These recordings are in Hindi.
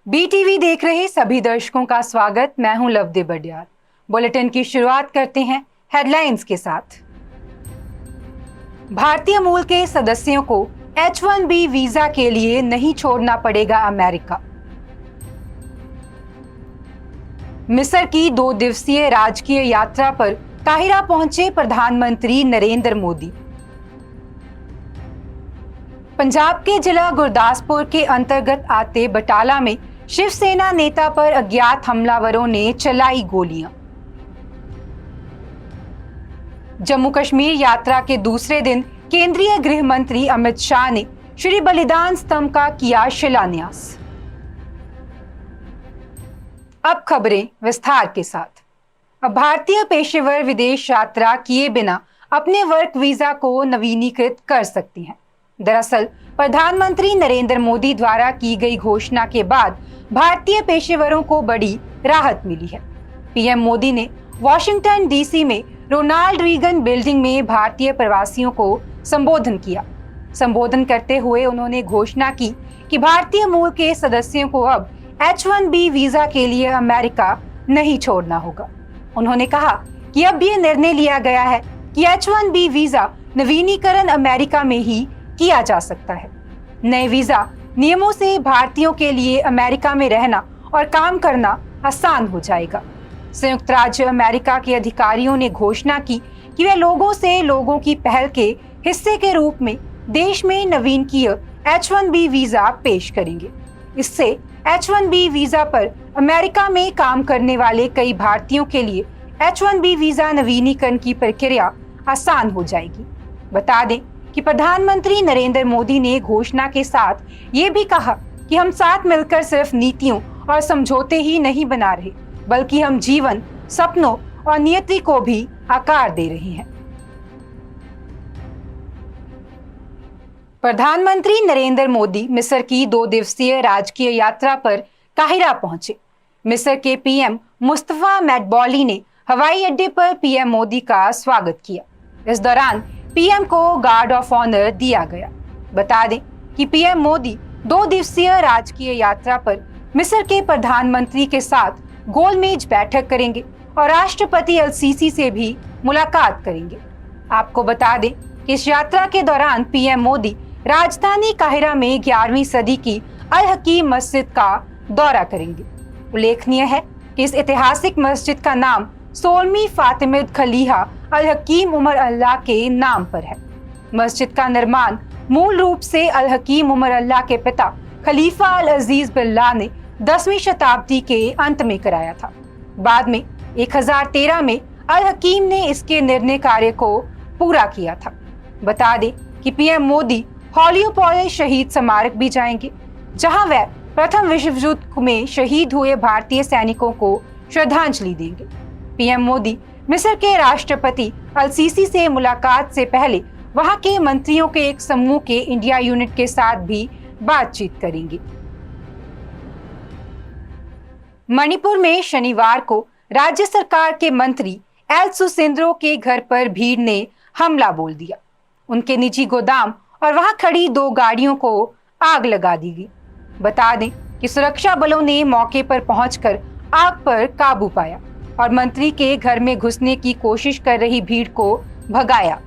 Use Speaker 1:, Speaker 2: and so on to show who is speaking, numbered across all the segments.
Speaker 1: बीटीवी देख रहे सभी दर्शकों का स्वागत। मैं हूं लवदे बडियार। बुलेटिन की शुरुआत करते हैं हेडलाइंस के साथ। भारतीय मूल के सदस्यों को H1B वीजा के लिए नहीं छोड़ना पड़ेगा अमेरिका। मिस्र की 2 दिवसीय राजकीय यात्रा पर काहिरा पहुंचे प्रधानमंत्री नरेंद्र मोदी। पंजाब के जिला गुरदासपुर के अंतर्गत आते बटाला में शिवसेना नेता पर अज्ञात हमलावरों ने चलाई गोलियां। जम्मू कश्मीर यात्रा के दूसरे दिन केंद्रीय गृह मंत्री अमित शाह ने श्री बलिदान स्तंभ का किया शिलान्यास। अब खबरें विस्तार के साथ। अब भारतीय पेशेवर विदेश यात्रा किए बिना अपने वर्क वीजा को नवीनीकृत कर सकती हैं। दरअसल प्रधानमंत्री नरेंद्र मोदी द्वारा की गई घोषणा के बाद भारतीय पेशेवरों को बड़ी राहत मिली है। पीएम मोदी ने वॉशिंगटन डीसी में रोनाल्ड रीगन बिल्डिंग में भारतीय प्रवासियों को संबोधन किया। संबोधन करते हुए उन्होंने घोषणा की कि भारतीय मूल के सदस्यों को अब H1B वीजा के लिए अमेरिका नहीं छोड़ना होगा। उन्होंने कहा कि अब ये निर्णय लिया गया है कि H1B वीजा नवीनीकरण अमेरिका में ही किया जा सकता है। नए वीजा नियमों से भारतीयों के लिए अमेरिका में रहना और काम करना आसान हो जाएगा। संयुक्त राज्य अमेरिका के अधिकारियों ने घोषणा की कि वे लोगों की पहल के हिस्से के रूप में देश में नवीनकीय H1B वीजा पेश करेंगे। इससे H1B वीजा पर अमेरिका में काम करने वाले कई भारतीयों के लिए H1B वीजा नवीनीकरण की प्रक्रिया आसान हो जाएगी। बता दें कि प्रधानमंत्री नरेंद्र मोदी ने घोषणा के साथ ये भी कहा कि हम साथ मिलकर सिर्फ नीतियों और समझौते ही नहीं बना रहे, बल्कि हम जीवन, सपनों और नियति को भी आकार दे रहे हैं। प्रधानमंत्री नरेंद्र मोदी मिस्र की 2 दिवसीय राजकीय यात्रा पर काहिरा पहुंचे। मिस्र के पीएम मुस्तफा मैडबॉली ने हवाई अड्डे पर पीएम मोदी का स्वागत किया। इस दौरान पीएम को गार्ड ऑफ ऑनर दिया गया। बता दें कि पीएम मोदी 2 दिवसीय राजकीय यात्रा पर मिस्र के प्रधानमंत्री के साथ गोलमेज बैठक करेंगे और राष्ट्रपति अल-सीसी से भी मुलाकात करेंगे। आपको बता दें कि इस यात्रा के दौरान पीएम मोदी राजधानी काहिरा में 11वीं सदी की अल हकीम मस्जिद का दौरा करेंगे। उल्लेखनीय है कि इस ऐतिहासिक मस्जिद का नाम 16वीं फातिमिद खलीफा अल हकीम उमर अल्लाह के नाम पर है। मस्जिद का निर्माण मूल रूप से अल हकीम उमर अल्लाह के पिता खलीफा अल अजीज बिल्लाह ने 10वीं शताब्दी के अंत में कराया था। बाद में 1013 में अल हकीम ने इसके निर्णय कार्य को पूरा किया था। बता दें कि पीएम मोदी होलियोपोल शहीद स्मारक भी जाएंगे, जहां वह प्रथम विश्व युद्ध में शहीद हुए भारतीय सैनिकों को श्रद्धांजलि देंगे। पीएम मोदी मिस्र के राष्ट्रपति अल-सीसी से मुलाकात से पहले वहां के मंत्रियों के एक समूह के इंडिया यूनिट के साथ भी बातचीत करेंगे। मणिपुर में शनिवार को राज्य सरकार के मंत्री एल सुसिंद्रो के घर पर भीड़ ने हमला बोल दिया। उनके निजी गोदाम और वहां खड़ी 2 गाड़ियों को आग लगा दी गई। बता दें कि सुरक्षा बलों ने मौके पर पहुंचकर आग पर काबू पाया और मंत्री के घर में घुसने की कोशिश कर रही भीड़ को भगाया।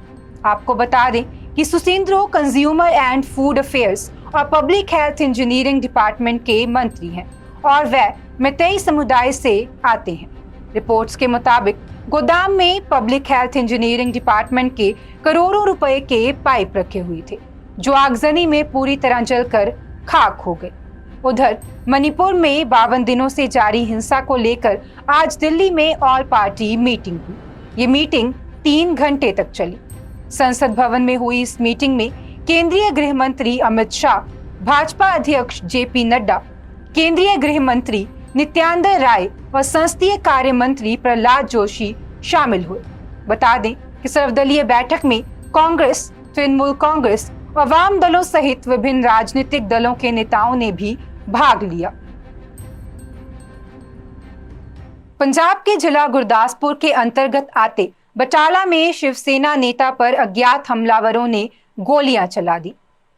Speaker 1: आपको बता दें कि Susindro consumer and food affairs और पब्लिक हेल्थ इंजीनियरिंग डिपार्टमेंट के मंत्री हैं और वह मैतेई समुदाय से आते हैं। रिपोर्ट्स के मुताबिक गोदाम में पब्लिक हेल्थ इंजीनियरिंग डिपार्टमेंट के करोड़ों रुपए के पाइप रखे हुए थे, जो आगजनी में पूरी तरह जलकर खाक हो गए। उधर मणिपुर में 52 दिनों से जारी हिंसा को लेकर आज दिल्ली में ऑल पार्टी मीटिंग हुई। ये मीटिंग 3 घंटे तक चली। संसद भवन में हुई इस मीटिंग में केंद्रीय गृह मंत्री अमित शाह, भाजपा अध्यक्ष जेपी नड्डा, केंद्रीय गृह मंत्री नित्यानंद राय और संसदीय कार्य मंत्री प्रहलाद जोशी शामिल हुए। बता दें कि सर्वदलीय बैठक में कांग्रेस, तृणमूल कांग्रेस और वाम दलों सहित विभिन्न राजनीतिक दलों के नेताओं ने भी भाग लिया। पंजाब के जिला गुरदासपुर के अंतर्गत आते बटाला में शिवसेना नेता पर अज्ञात हमलावरों ने गोलियां चला दी।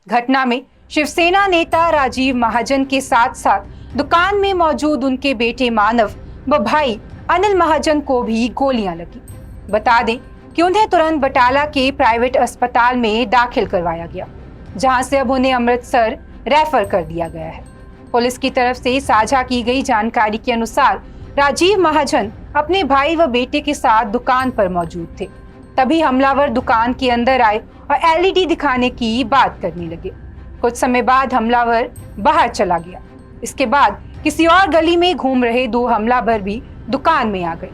Speaker 1: घटना में शिवसेना नेता राजीव महाजन के साथ साथ दुकान में मौजूद उनके बेटे मानव व भाई अनिल महाजन को भी गोलियां लगी। बता दें कि उन्हें तुरंत बटाला के प्राइवेट अस्पताल में दाखिल करवाया गया, जहां से अब उन्हें अमृतसर रेफर कर दिया गया है। पुलिस की तरफ से साझा की गई जानकारी के अनुसार राजीव महाजन अपने भाई व बेटे के साथ दुकान पर मौजूद थे। तभी हमलावर दुकान के अंदर आए और एलईडी दिखाने की बात करने लगे। कुछ समय बाद हमलावर बाहर चला गया। इसके बाद किसी और गली में घूम रहे दो हमलावर भी दुकान में आ गए।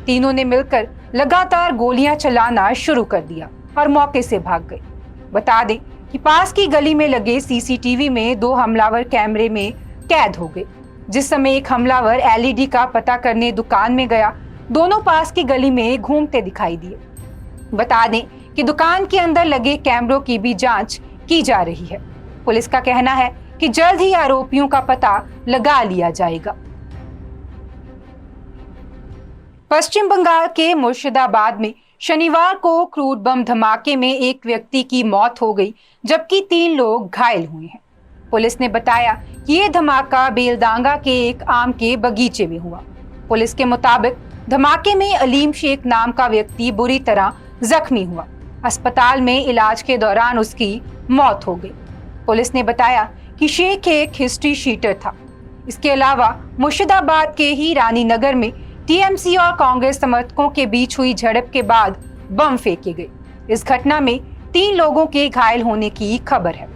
Speaker 1: तीनों ने मिलकर लगातार गोलियां चलाना शुरू कर दिया और मौके से भाग गए। बता दें कि पास की गली में लगे सीसीटीवी में दो हमलावर कैमरे में कैद हो गए। जिस समय एक हमलावर एलईडी का पता करने दुकान में गया, दोनों पास की गली में घूमते दिखाई दिए। बता दें कि दुकान के अंदर लगे कैमरों की भी जांच की जा रही है। पुलिस का कहना है कि जल्द ही आरोपियों का पता लगा लिया जाएगा। पश्चिम बंगाल के मुर्शिदाबाद में शनिवार को क्रूड बम धमाके में एक व्यक्ति की मौत हो गई, जबकि 3 लोग घायल हुए हैं। पुलिस ने बताया कि यह धमाका बेलदांगा के एक आम के बगीचे में हुआ। पुलिस के मुताबिक धमाके में अलीम शेख नाम का व्यक्ति बुरी तरह जख्मी हुआ। अस्पताल में इलाज के दौरान उसकी मौत हो गई। पुलिस ने बताया कि शेख एक हिस्ट्री शीटर था। इसके अलावा मुर्शिदाबाद के ही रानी नगर में टीएमसी और कांग्रेस समर्थकों के बीच हुई झड़प के बाद बम फेंके गए। इस घटना में 3 लोगों के घायल होने की खबर है।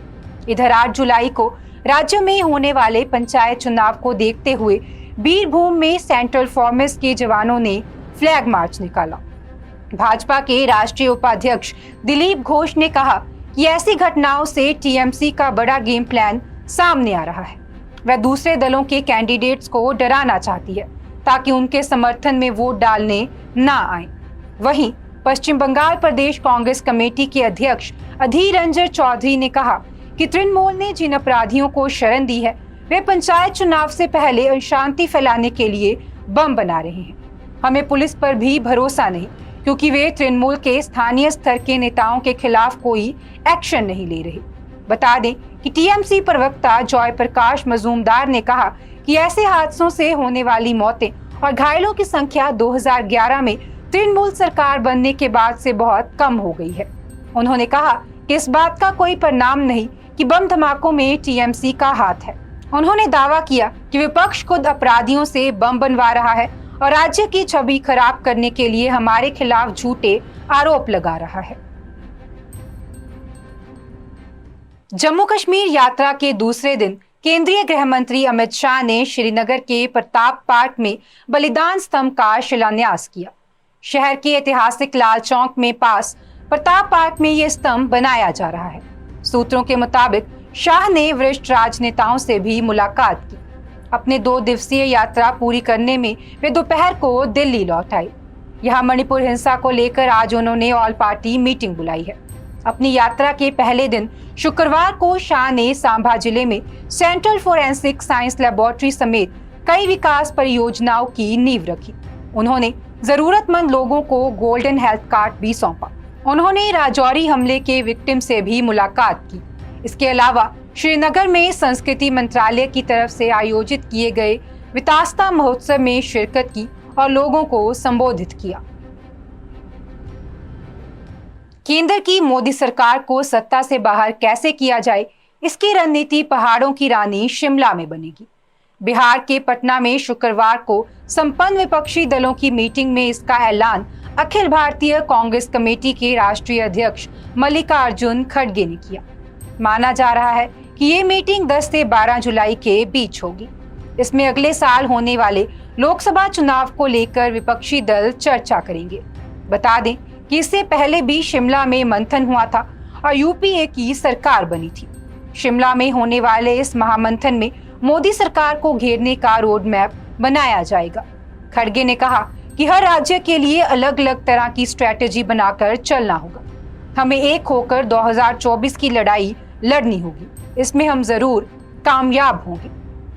Speaker 1: इधर 8 जुलाई को राज्य में होने वाले पंचायत चुनाव को देखते हुए बीरभूम में सेंट्रल फोर्स के जवानों ने फ्लैग मार्च निकाला। भाजपा के राष्ट्रीय उपाध्यक्ष दिलीप घोष ने कहा कि ऐसी घटनाओं से टीएमसी का बड़ा गेम प्लान सामने आ रहा है। वह दूसरे दलों के कैंडिडेट्स को डराना चाहती है ताकि उनके समर्थन में वोट डालने ना आए। वहीं पश्चिम बंगाल प्रदेश कांग्रेस कमेटी के अध्यक्ष अधीर रंजन चौधरी ने कहा कि तृणमूल ने जिन अपराधियों को शरण दी है, वे पंचायत चुनाव से पहले अशांति फैलाने के लिए बम बना रहे हैं। हमें पुलिस पर भी भरोसा नहीं, क्योंकि वे तृणमूल के स्थानीय स्तर के नेताओं के खिलाफ कोई एक्शन नहीं ले रहे। बता दें कि टीएमसी प्रवक्ता जॉय प्रकाश मजूमदार ने कहा कि ऐसे हादसों से होने वाली मौतें और घायलों की संख्या 2011 में तृणमूल सरकार बनने के बाद से बहुत कम हो गई है। उन्होंने कहा कि इस बात का कोई परिणाम नहीं कि बम धमाकों में टीएमसी का हाथ है। उन्होंने दावा किया कि विपक्ष खुद अपराधियों से बम बनवा रहा है और राज्य की छवि खराब करने के लिए हमारे खिलाफ झूठे आरोप लगा रहा है। जम्मू कश्मीर यात्रा के दूसरे दिन केंद्रीय गृह मंत्री अमित शाह ने श्रीनगर के प्रताप पार्क में बलिदान स्तंभ का शिलान्यास किया। शहर के ऐतिहासिक लाल चौक में पास प्रताप पार्क में यह स्तंभ बनाया जा रहा है। सूत्रों के मुताबिक शाह ने वरिष्ठ राजनेताओं से भी मुलाकात की। अपने 2 दिवसीय यात्रा पूरी करने में वे दोपहर को दिल्ली लौट आए। यहाँ मणिपुर हिंसा को लेकर आज उन्होंने ऑल पार्टी मीटिंग बुलाई है। अपनी यात्रा के पहले दिन शुक्रवार को शाह ने सांबा जिले में सेंट्रल फोरेंसिक साइंस लैबोरेटरी समेत कई विकास परियोजनाओं की नींव रखी। उन्होंने जरूरतमंद लोगों को गोल्डन हेल्थ कार्ड भी सौंपा। उन्होंने राजौरी हमले के विक्टिम से भी मुलाकात की। इसके अलावा श्रीनगर में संस्कृति मंत्रालय की तरफ से आयोजित किए गए वितास्ता महोत्सव में शिरकत की और लोगों को संबोधित किया। केंद्र की मोदी सरकार को सत्ता से बाहर कैसे किया जाए, इसकी रणनीति पहाड़ों की रानी शिमला में बनेगी। बिहार के पटना में शुक्रवार को संपन्न विपक्षी दलों की मीटिंग में इसका ऐलान अखिल भारतीय कांग्रेस कमेटी के राष्ट्रीय अध्यक्ष मल्लिकार्जुन खड़गे ने किया। माना जा रहा है कि ये मीटिंग 10 से 12 जुलाई के बीच होगी। इसमें अगले साल होने वाले लोकसभा चुनाव को लेकर विपक्षी दल चर्चा करेंगे। बता दें कि इससे पहले भी शिमला में मंथन हुआ था और यूपीए की सरकार बनी थी। शिमला में होने वाले इस महामंथन में मोदी सरकार को घेरने का रोड मैप बनाया जाएगा। खड़गे ने कहा कि हर राज्य के लिए अलग अलग तरह की स्ट्रेटेजी बनाकर चलना होगा। हमें एक होकर 2024 की लड़ाई लड़नी होगी। इसमें हम जरूर कामयाब होंगे।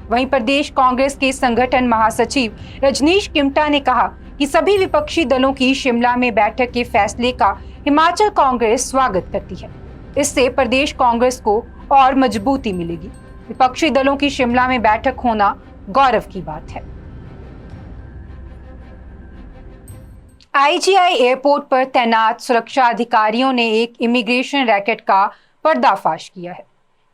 Speaker 1: वहीं प्रदेश कांग्रेस के संगठन महासचिव रजनीश किमटा ने कहा कि सभी विपक्षी दलों की शिमला में बैठक के फैसले का हिमाचल कांग्रेस स्वागत करती है। इससे प्रदेश कांग्रेस को और मजबूती मिलेगी। विपक्षी दलों की शिमला में बैठक होना गौरव की बात है। आईजीआई एयरपोर्ट पर तैनात सुरक्षा अधिकारियों ने एक इमिग्रेशन रैकेट का पर्दाफाश किया है।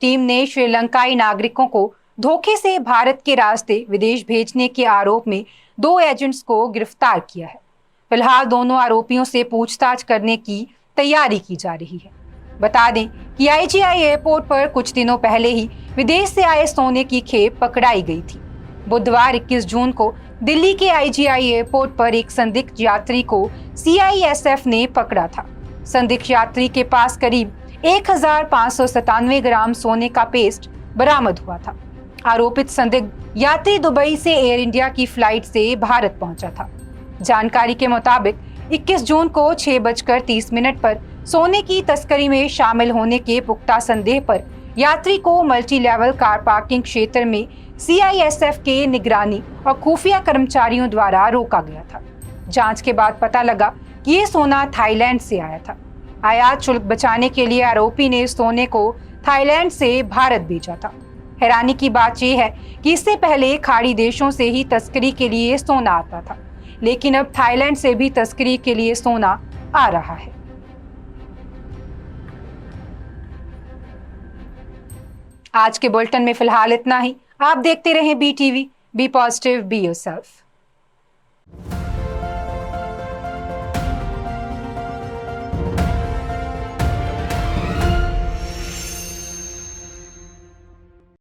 Speaker 1: टीम ने श्रीलंकाई नागरिकों को धोखे से भारत के रास्ते विदेश भेजने के आरोप में 2 एजेंट्स को गिरफ्तार किया है। फिलहाल दोनों आरोपियों से पूछताछ करने की तैयारी की जा रही है। बता दें कि आईजीआई एयरपोर्ट पर कुछ दिनों पहले ही विदेश से आए सोने की खेप पकड़ाई गई थी। बुधवार 21 जून को दिल्ली के आईजीआई एयरपोर्ट पर एक संदिग्ध यात्री को सीआईएसएफ ने पकड़ा था। संदिग्ध यात्री के पास करीब 1597 ग्राम सोने का पेस्ट बरामद हुआ था। आरोपित संदिग्ध यात्री दुबई से एयर इंडिया की फ्लाइट से भारत पहुंचा था। जानकारी के मुताबिक 21 जून को 6:30 पर सोने की तस्करी में शामिल होने के पुख्ता संदेह पर यात्री को मल्टी लेवल कार पार्किंग क्षेत्र में सीआईएसएफ के निगरानी और खुफिया कर्मचारियों द्वारा रोका गया था। जांच के बाद पता लगा कि ये सोना थाईलैंड से आया था। आयात शुल्क बचाने के लिए आरोपी ने सोने को थाईलैंड से भारत भेजा था। हैरानी की बात यह है कि इससे पहले खाड़ी देशों से ही तस्करी के लिए सोना आता था, लेकिन अब थाईलैंड से भी तस्करी के लिए सोना आ रहा है। आज के बुलेटिन में फिलहाल इतना ही। आप देखते रहें BTV, be positive, be yourself.